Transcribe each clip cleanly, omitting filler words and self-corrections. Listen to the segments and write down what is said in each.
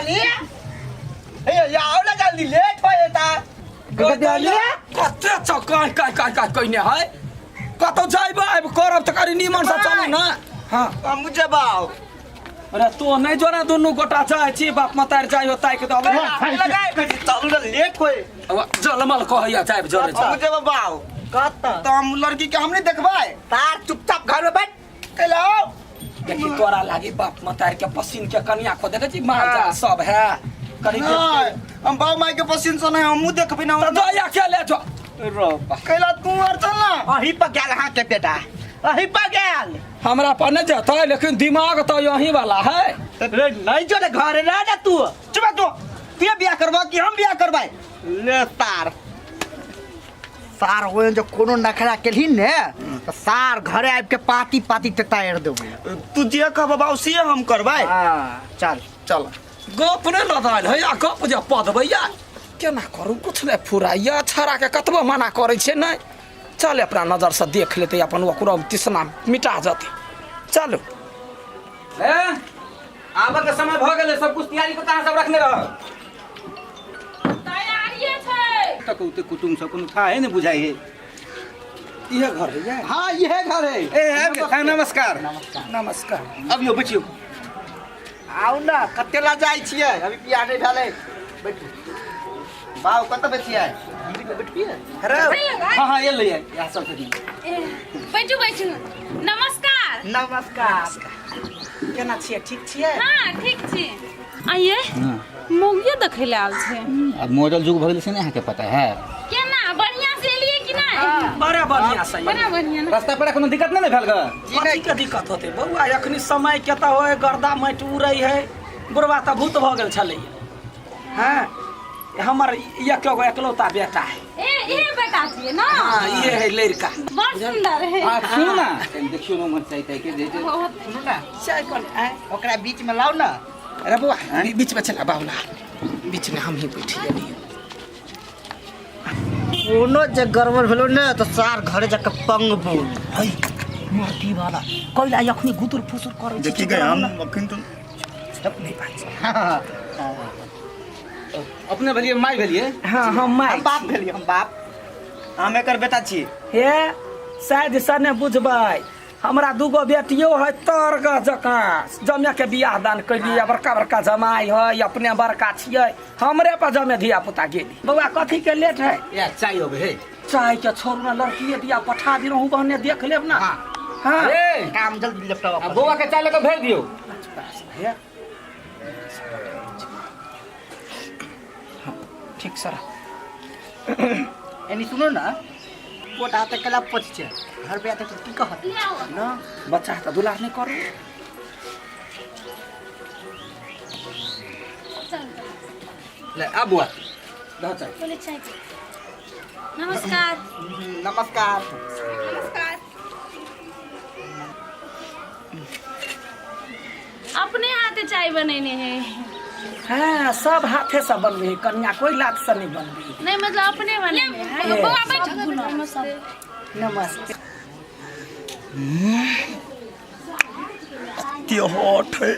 जल्दी ए आओ ना जल्दी लेट होए ता गदली कते चकाय काय कइने है कतो जाइबा अब करब त करी निमन से चलू ना। हां मुझे बाओ अरे तो नहीं जो ना दोनों गोटा जाय छी बाप मतार जाय होता के तो लगाए चलू ना लेट होए अब जलमल कहया जाय जरे जा मुझे बाओ कहता तो हम लड़की के हम नहीं देखबाए तार चुपचाप घर में बैठ चलो देखी तोरा लागी बाप मतार के पसीन के कन्या को देखे छी मार जा सब है करी हम बाप माई के पसीन से नहीं हम देखबे ना तो या के ले जो रो कैला तू और चल ना अही पर गेल हां के बेटा अही पर गेल हमरा पर नहीं जाता है लेकिन दिमाग तो यही वाला है। नहीं जो घर रह जा तू चुप तू ते बियाह करबा कि हम बियाह करबाई ले तार सार हो जो कोनो नखरा केलही ने तो सार घरे आब के पाती पाती ततायर देबो तू जे कहबा बाऊ से हम करबाई हां चल चल गप नहीं लदाल है या गप जे पद भैया केना करू कुछ नहीं फुराइया छाड़ा के कतबो मना करे छे नहीं चल अपना नजर से देख लेते अपन ओकरो तिसना मिटा जाते चलो ए आबे के समय भ गेले सब कुछ तैयारी को कहां सब रखने रह तैयारी है तक उते कुटुम सब कोनो था है ने बुझाई है ये घर है हां ये घर है ए नमस्कार नमस्कार अब यो बचियो आउ ना कतेला जाय छियै अभी बियाह नहीं भेलै बैठू बाऊ कत बैठियै दीदी के बैठियै अरे हां ये ले या सब करी बैठू नमस्कार नमस्कार केना छियै ठीक छियै हाँ ठीक छी आइए मौगिया देखे ले आल छे अब मॉडल जुग भइल से नहीं के पता है केना बढ़िया से लिए कि नहीं बड़ा बढ़िया सही बड़ा बढ़िया ना रास्ता पर कोनो दिक्कत नहीं भेल ग जी के दिक्कत होते बउआ एखनी समय केता होय गर्दा माटि उड़ै है बुढ़वा त भूत भ गेल छलै हां हमर एकगो एकलौता बेटा है ए बेटा छिए ना हां ये है लड़का बहुत सुंदर है आ सुन ना देखियो न मन चाहिए के दे दे सुनू ना चाय कोन ओकरा बीच में लाओ ना अरे बुआ बीच में चला बाउला बीच में हम ही बैठिए नहीं कोनो जे गड़बड़ भेलो ने तो सार घरे जाके पंग बोल है माटी वाला कोइला यखनी गुदुर फुसुर करे देखि गए हम अखन तो सब नहीं बात अपने भलिए माई भलिए हां हम माय हम बाप भेलिए हम बाप हम एकर बेटा छी हे शायद सने बुझबै हमरा दूगो बेटियो है तरग जका जमे के बियाह दान कैली बड़का बड़का जमाई है अपने बड़का छियै हमरे पर जमे धिया पुता गेली बउआ कथी के लेट है या चाय होबे है चाय के छोड़ ना लड़की दिया पठा दी रहूं बहने देख लेब ना हां ए काम जल्दी लेपटाओ अब बोआ के चाय लेके भेज दियो है ठीक सर एनी सुनो ना पोट आते कला पछ छै घर पे आते की कहत ना बच्चा त दुलार नहीं करू ले अब बुआ दो चाय बोले चाय नमस्कार नमस्कार नमस्कार अपने हाथे चाय बनेने हैं हाँ सब हाथे से बनबे है कन्या कोई लात से नहीं बनबे नहीं मतलब अपने बनेने हैं बाबा बैठो नमस्ते नमस्ते त्यो हॉट है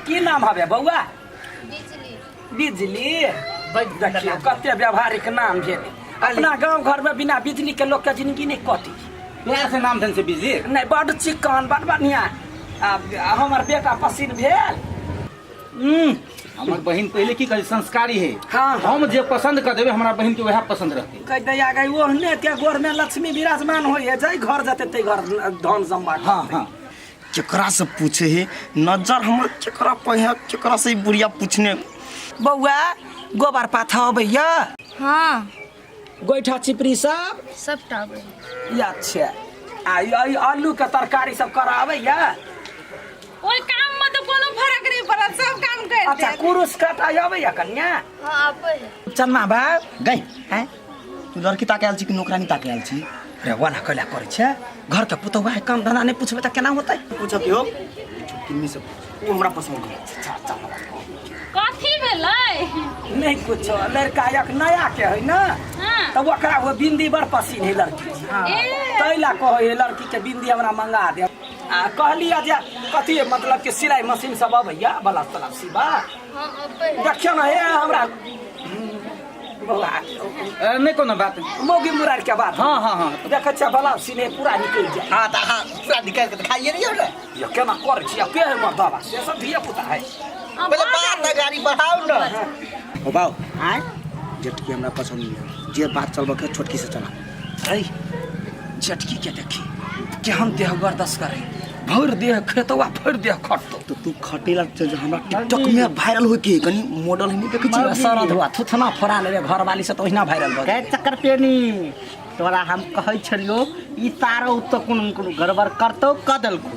की नाम हवे बउआ बिजली देखियो कते व्यवहारिक नाम भेल अपना गांव घर में बिना बिजली के लोग के जिंदगी नहीं कटी प्यार से नाम धन से बिजली नहीं बड़ चिकन बड़ बढ़िया हमार बेटा पसीन भेल हमर बहन पहले की कहे संस्कारी है हाँ, हाँ। हम जे पसंद कर देबे हमरा बहन के वह पसंद रहते कह दया गई वो ने के गोर में लक्ष्मी विराजमान होय है जाय घर जते ते घर धन जमा हां हां केकरा से पूछे है नजर हमर केकरा पे है केकरा से बुढ़िया पूछने बउआ गोबर पाथा अबैया हाँ गोइठा चिपरी सब टाबर या अच्छा आई आलू के तरकारी सब कराबैया ओए काम में तो कोनो फर्क नहीं पड़ा सब काम कर अच्छा कुरुस काटा आबैया कन्या हां आबे चन्ना बाब गई हैं तू लड़की ताके आल छी कि नौकरानी ताके आल छी रे वाना कला करे छे घर के पुतौआ है काम धंधा नहीं पूछबे त केना होतै पूछत हो किन्नी से वो हमरा पसंद है कथी भेलै नहीं कुछ लड़का एक नया के है ना हां तब ओकरा वो बिंदी बड़ पसीन है लड़की ए तैला कहो ये लड़की के बिंदी हमरा मंगा दे कहलिया जे कथी मतलब कि सिलाई मशीन सब अबैया ब्लाउज तलाउज सिबा देखियो ना हे हमरा बौआ नहीं कोनो बात मोगी मुरार के बात हाँ हाँ हाँ देखै छ ब्लाउज सिने पूरा निकल जाए हाँ तो हाँ पूरा निकाल के दिखाइए नहीं होगा यो केना करे छी के है मत बाबा से सब धिया पुता है पहले बात है गाड़ी बढ़ाओ ना ओ बाऊ हाँ जेटकी हमरा पसंद नहीं जे बात चलबो के छोटकी से चला अरे चटकी के देखी कि हम देह बर्दाश्त करे भर देह खेतवा भर देह खटतो तो तू खटेला जो हमरा टिकटॉक में वायरल हो के कनी मॉडल नहीं देखे छी सरद हुआ थुथना फरा लेबे घर वाली से तो ओहिना वायरल भ गए चक्कर पेनी तोरा हम कहै छलियो ई तारो तो कोनो गड़बड़ करतो कदल को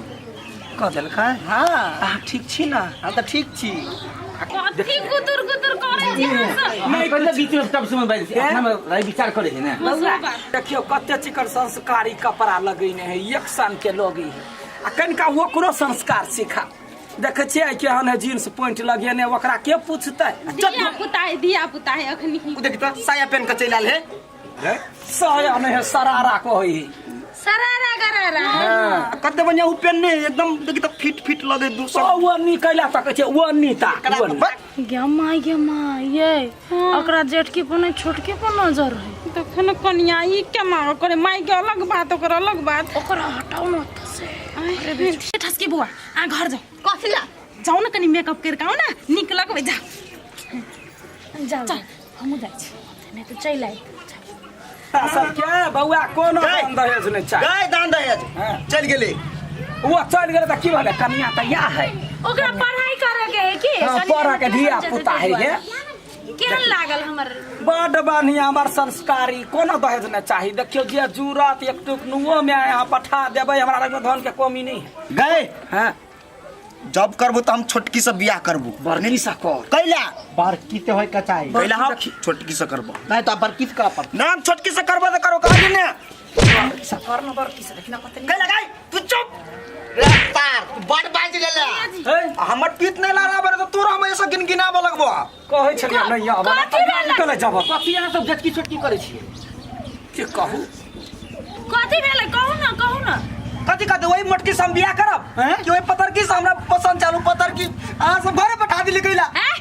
क देलकै हाँ आ ठीक छी ना हम तो ठीक छी कथी गुदुर गुदुर करे छी हम नहीं पहले बीच में तब समय बैठ अपना में रही विचार करे है ना सब देखियो कते चिकन संस्कारी कपड़ा लगैने है एक सन के लोगी आ कनिका ओकरो संस्कार सिखा देखे छियै कि हन जींस पैंट लगेने ओकरा के पूछतै दिया पुता है अखनी देख तो साया पहन के चल आल है साया नहीं है सरारा कहै सरारा गरारा कते बढ़िया उ पहनने एकदम देख तो फिट फिट लगे दू सो वो निकला तक छै वो नीता गम्मा ये ओकरा जेठकी पर छोटकी पर नजर है तखन कन्या ई केमा करे माई के अलग बात ओकर अलग बात ओकरा हटाउ न अरे ठसकी बुआ आ घर जाओ कथि ला जाऊ न कनी मेकअप करके आऊ ना निक लगबै जा चल हमहु जाइ छी नहीं तो चल आई सब के बौआ कोनो दान दहेज नहीं चाहे गए दान दहेज चल गेले वो चल गेले त की भले कन्या त या है ओकरा पढ़ाई करे के है की पढ़ा के धिया पुता है ये केहन लागल हमर बड़ बढ़िया हमर संस्कारी कोनो दहेज न चाही देखियो जे जूरत एक टुकनुओ में यहाँ पठा देबै हमरा लग धन के कमी नहीं है गए हां जब करबो त हम छोटकी से बियाह करबो बरनी सा कर कैला बड़की ते होय के चाही पहला हम छोटकी से करबो नहीं तो बड़की से का पर नाम छोटकी से करबो त करो कहा ने सा कर न बरकी से देखना पते गए लगाई तू चुप रफ्तार तू बड़ बाज लेला हमर पीत नहीं ला रहा बरे तो तोरा हम ऐसा गिनगिना लगबो कहै छलियै नहीं अब निकल जाब कथी यहाँ सब जटकी छोटकी करे छी के कहू कथि भेलै कहू न कथी कहते वही मटकी से हम बियाह करब कि वही पतर की से हमरा पसंद चालू पतर की आ सब घरे बैठा दिली कैला हैं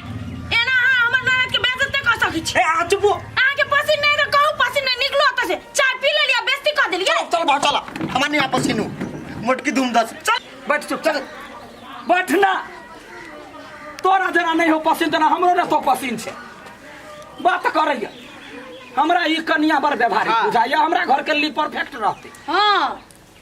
एना हमर ननद के बेइज्जती क सकै छी ए आ चुप आ के पसीन नहीं तो कहू पसीन नहीं निकलो त से चाय पी ले लिया बेइज्जती कर देलिए चल भाग चला हमार नहीं आपस सिनु मटकी धूम दस चल बैठ चुप चल बैठना तोरा जरा नहीं हो पसंद ना हमरो ना तो पसंद छे बात करैया हमरा ई कन्या बड़ व्यवहारिक बुझाइया हमरा घर के लिए परफेक्ट रहते हां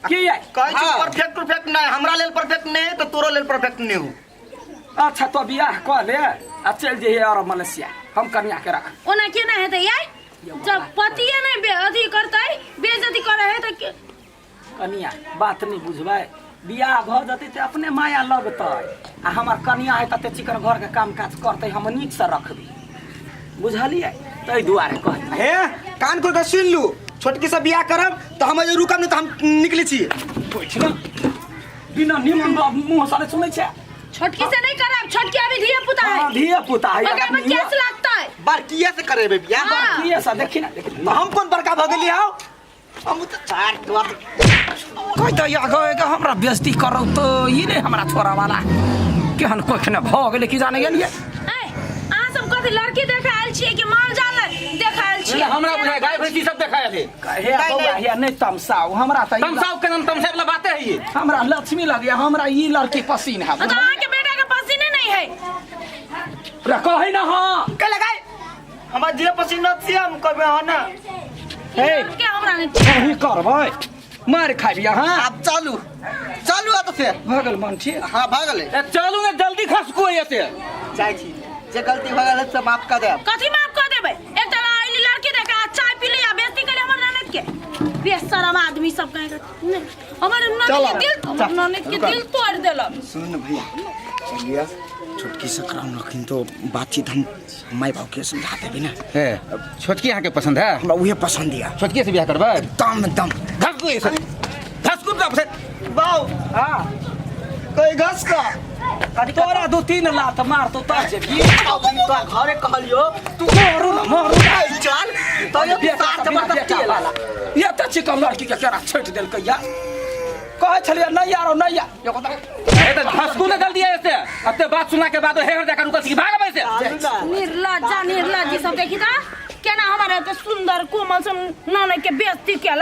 की है कहै छी परफेक्ट नहीं हमरा लेल परफेक्ट नहीं तो तोरो लेल परफेक्ट नहीं हो अच्छा तो बियाह कर ले आ चल जे अरब मलेशिया हम कन्या के रख ओना केना हेतै यार जब पतिए नहीं अथी करतै बेइज्जती करे है त कन्या बात नहीं बुझबै बियाह भ जतै त अपने माया लगतै आ हमर कन्या है तते चिकर घर के काम काज करतै हम नीक से रखबी बुझलियै तै दुआरे कह हे कान खोल के सुन लू छोटकी से बियाह करब तो हम जे रुकब नहीं तो हम निकली छी बैठ ना बिना निमन मुंह साले सुनै छै छोटकी से नहीं करब छोटकी अभी धिया पुता है धिया पुता है ओकरा में केस लागतै बड़कीए से करेबे बियाह की ऐसा देखी ना देखी तो हम कौन बड़का भ गेली आओ हम तो चार द्वार कोई तो या गए के हमरा बेइज्जती करौ तो ई ने हमरा छोरा वाला केहन कोखने भ गेलै की जाने गेलिए अहाँ सब कथी लड़की देखा आयल छियै कि माल जाल देखा आयल छियै हमरा बुझाय गाय भैंसी सब देखाय थे हे बौआ हे नहीं तमसाओ हमरा त तमसाव के नाम तमसाव वाला बातें है ये हमरा लक्ष्मी लगे हमरा ई लड़की पसीन है तो अहाँ के बेटा के पसीने नहीं है रे कहि ना हां के लगाई हमार जे पसीना से हम कहबे हां ना हे के हमरा नहीं कहि करबै मार खाबी हां अब चालू चालू आ तो से भगल मन ठीक हाँ भागले ए चलू ने जल्दी खसको ऐसे चाय छी जे गलती भ गेल से माफ कर देब कथी माफ कर देबै एक त आइली लड़की देखा चाय पी लिया बेइज्जती करे हमर ननद के बेशरम आदमी सब कहे हमर ननद के दिल तोड़ देलक सुन भैया चलिए छोटकी से कराउन रखिन तो बातचीत हम माई बाप के समझा देबे ना है छोटकी यहाँ के पसंद है हमरा उहे पसंद या छोटकी से बियाह करबै एकदम खसको ऐसे खसको ना पसंद बाऊ हां कोई घस का तोरा दो तीन लात मार तो ता जे भी तो घरे कहलियो तू मारू ना मारू आई चल तो ये साथ जबरदस्ती वाला ये त चिकन लड़की के केरा छट देल कहिया कहे छलिए नहीं यारो नहीं यार ये कत ए तो धसकू ने दल दिया ऐसे अब ते बात सुना के बाद हेहर जाकर उनका सीधा भाग वैसे निर्लज्जा निर्लज्जी सब देखी था केना हमारे तो सुंदर कोमल से नौने के बेइज्जती के